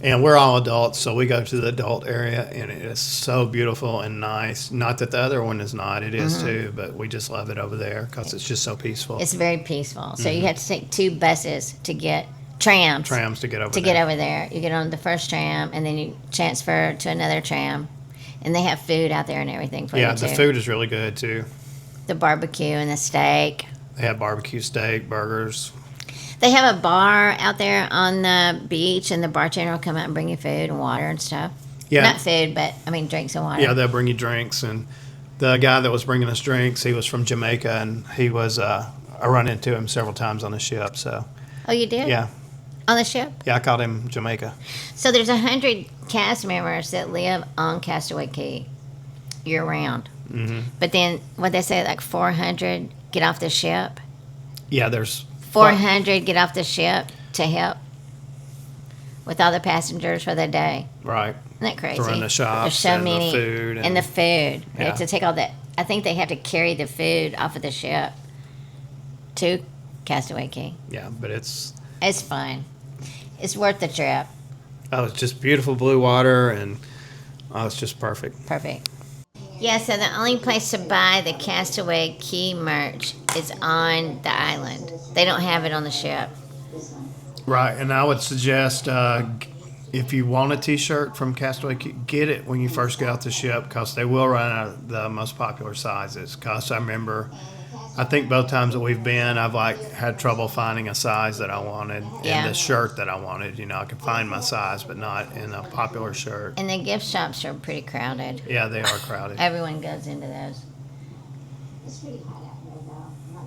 And we're all adults, so we go to the adult area, and it is so beautiful and nice. Not that the other one is not. It is too, but we just love it over there because it's just so peaceful. It's very peaceful. So you have to take 2 buses to get trams to get over there. Get over there. You get on the first tram, and then you transfer to another tram. And they have food out there and everything for you, too. Yeah, the food is really good, too. The barbecue and the steak. They have barbecue steak, burgers. They have a bar out there on the beach, and the bartender will come out and bring you food and water and stuff. Yeah. Not food, but, drinks and water. Yeah, they'll bring you drinks. And the guy that was bringing us drinks, he was from Jamaica, and he was, I run into him several times on the ship, so. Oh, you did? Yeah. On the ship? Yeah, I called him Jamaica. So there's 100 cast members that live on Castaway Cay year-round. Mm-hmm. But then, what they say, like 400 get off the ship? Yeah, there's 400 get off the ship to help with all the passengers for the day. Right. Isn't that crazy? to run the shops There's so and many, the food. and the food. We Yeah. have to take all that. I think they have to carry the food off of the ship to Castaway Cay. Yeah, but it's fun. It's worth the trip. it's just beautiful blue water, and it's just perfect. Perfect. Yeah, so the only place to buy the Castaway Cay merch is on the island. They don't have it on the ship. Right, and I would suggest if you want a T-shirt from Castaway Cay, get it when you first get out the ship, because they will run out of the most popular sizes. Because I remember, I think both times that we've been, I've had trouble finding a size that I wanted Yeah. and the shirt that I wanted. I could find my size, but not in a popular shirt. And the gift shops are pretty crowded. Yeah, they are crowded. Everyone goes into those.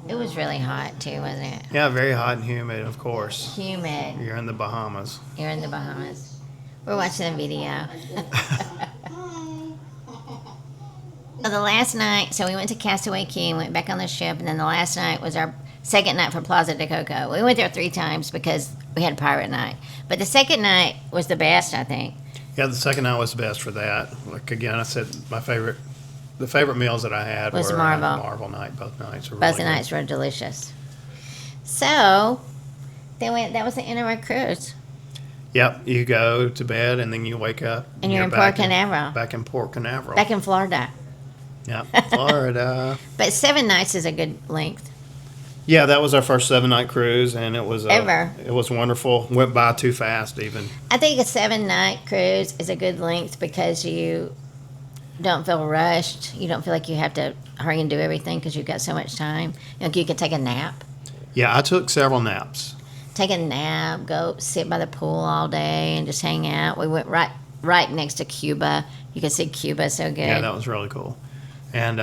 It was really hot too, wasn't it? Yeah, very hot and humid, of course. Humid. You're in the Bahamas. You're in the Bahamas. We're watching a video. So the last night, so we went to Castaway Cay and went back on the ship, and then the last night was our second night for Plaza de Coco. We went there 3 times because we had pirate night. But the second night was the best, I think. Yeah, the second night was the best for that. Like again, I said the favorite meals that I had Was were Marvel. Marvel night. Both nights were Both really the nights were delicious. So, that was the end of our cruise. Yep, you go to bed and then you wake up And you're in back Port Canaveral. Back in Port Canaveral. Back in Florida. Yep, Florida. But 7 nights is a good length. Yeah, that was our first 7-night cruise, and it was Ever. It was wonderful. Went by too fast, even. I think a 7-night cruise is a good length because you don't feel rushed. You don't feel like you have to hurry and do everything because you've got so much time. You can take a nap. Yeah, I took several naps. Take a nap, go sit by the pool all day and just hang out. We went right next to Cuba. You could see Cuba so good. Yeah, that was really cool. And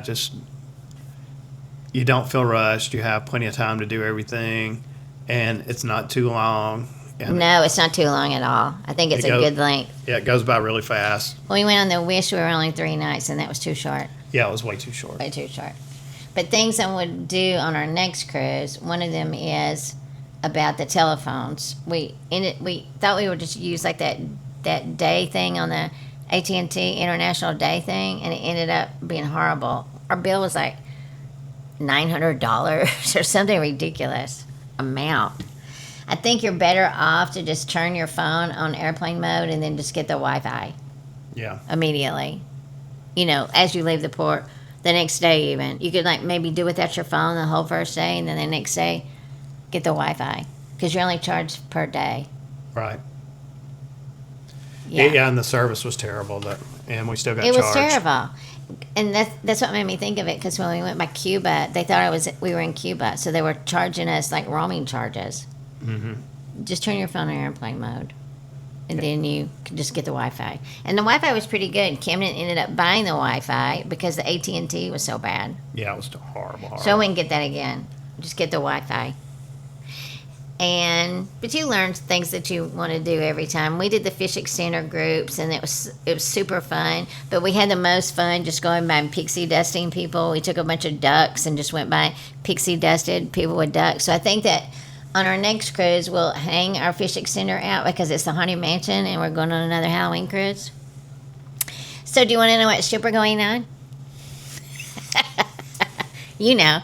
just you don't feel rushed. You have plenty of time to do everything, and it's not too long. And No, it's not too long at all. I think it's a good length. Yeah, it goes by really fast. When we went on the Wish, we were only 3 nights, and that was too short. Yeah, it was way too short. Way too short. But things I would do on our next cruise, one of them is about the telephones. We thought we would just use like that day thing on the AT&T International Day thing, and it ended up being horrible. Our bill was like $900 or something ridiculous amount. I think you're better off to just turn your phone on airplane mode and then just get the Wi-Fi Yeah. immediately. As you leave the port, the next day even. You could maybe do without your phone the whole first day, and then the next day get the Wi-Fi because you're only charged per day. Right. Yeah. Yeah, and the service was terrible, and we still got It charged. was terrible. And that's what made me think of it, because when we went by Cuba, they thought we were in Cuba, so they were charging us like roaming charges. Mm-hmm. Just turn your phone on airplane mode, and then you can just get the Wi-Fi. And the Wi-Fi was pretty good. Camden ended up buying the Wi-Fi because the AT&T was so bad. Yeah, it was horrible. So we can get that again. Just get the Wi-Fi. But you learn things that you want to do every time. We did the fish extender groups, and it was super fun. But we had the most fun just going by and pixie dusting people. We took a bunch of ducks and just went by, pixie dusted people with ducks. So I think that on our next cruise, we'll hang our fish extender out because it's the Haunted Mansion, and we're going on another Halloween cruise. So do you want to know what ship we're going on? You know.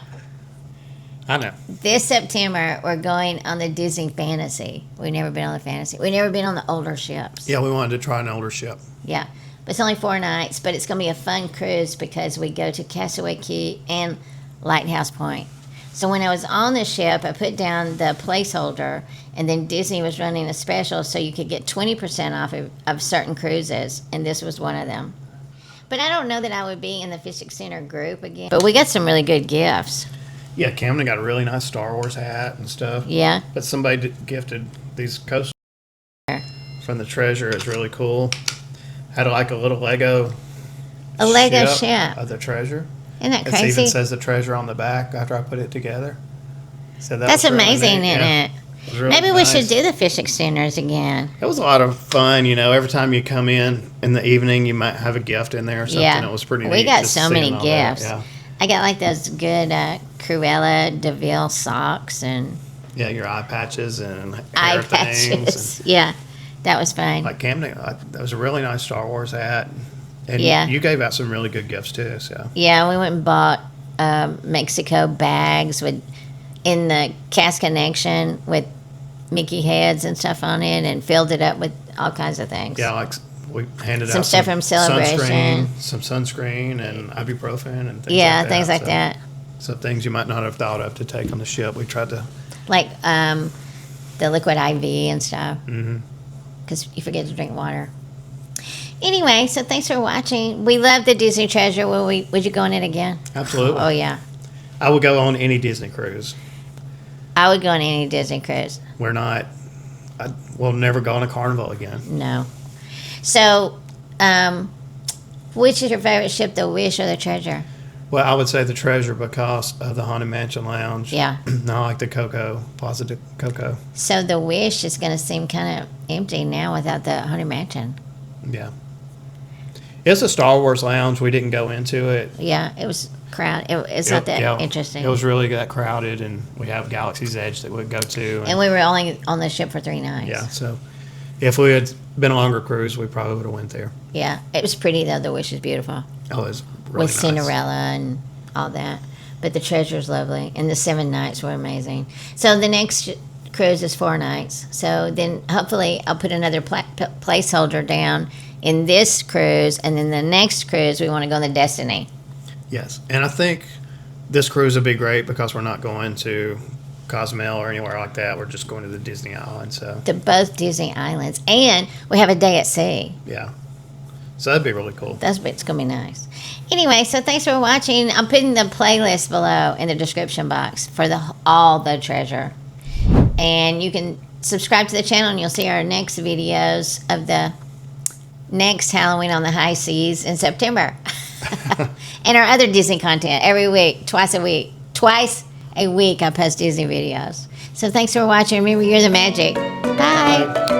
I know. This September, we're going on the Disney Fantasy. We've never been on the Fantasy. We've never been on the older ships. Yeah, we wanted to try an older ship. Yeah. But it's only 4 nights, but it's going to be a fun cruise because we go to Castaway Cay and Lighthouse Point. So when I was on the ship, I put down the placeholder, and then Disney was running a special so you could get 20% off of certain cruises, and this was one of them. But I don't know that I would be in the Fish Extender group again. But we got some really good gifts. Yeah, Camden got a really nice Star Wars hat and stuff. Yeah. But somebody gifted these coasters from the Treasure. It's really cool. Had like a little Lego ship of the Treasure. Isn't that It crazy? even says the Treasure on the back after I put it together. So That's was really amazing, neat. isn't Yeah. it? It was really Maybe we should nice. do the fish extenders again. It was a lot of fun, Every time you come in the evening, you might have a gift in there or something. Yeah. It was pretty neat. We got just so many seeing all that. gifts. Yeah. I got like those good Cruella DeVille socks and Yeah, your eye patches and hair eye things. patches. Yeah. That was fun. Like Camden, that was a really nice Star Wars hat. And Yeah. you gave out some really good gifts too. So Yeah, we went and bought Mexico bags in the Cast Connection with Mickey heads and stuff on it, and filled it up with all kinds of things. yeah, like we handed Some out stuff from Celebration. some sunscreen, and ibuprofen, and Things like So, that. some things you might not have thought of to take on the ship. We tried to. Like the liquid IV and stuff. Because you forget to drink water. Anyway, so thanks for watching. We love the Disney Treasure. Would you go on it again? Absolutely. Oh, yeah. I would go on any Disney cruise. I would go on any Disney cruise. We're not. We'll never go on a Carnival again. No. So, which is your favorite ship, the Wish or the Treasure? Well, I would say the Treasure because of the Haunted Mansion Lounge. Yeah. I like the Coco, Plaza de Coco. So the Wish is going to seem kind of empty now without the Haunted Mansion. Yeah. It's a Star Wars lounge. We didn't go into it. Yeah, it was crowded. It's not that interesting. It was really that crowded, and we have Galaxy's Edge that we'd go to. And we were only on the ship for 3 nights. Yeah, so if we had been a longer cruise, we probably would have went there. Yeah, it was pretty though. The Wish is beautiful. Oh, it was really With nice. Cinderella and all that. But the Treasure's lovely. And the 7 nights were amazing. So the next cruise is 4 nights. So then hopefully I'll put another placeholder down in this cruise. And then the next cruise, we want to go on the Destiny. Yes, and I think this cruise would be great because we're not going to Cozumel or anywhere like that. We're just going to the Disney Island. So To both Disney Islands. And we have a day at sea. yeah, so that'd be really cool. It's going to be nice. Anyway, so thanks for watching. I'm putting the playlist below in the description box for all the treasure. And you can subscribe to the channel and you'll see our next videos of the next Halloween on the High Seas in September. And our other Disney content every week, twice a week. Twice a week I post Disney videos. So thanks for watching. Remember, you're the magic. Bye.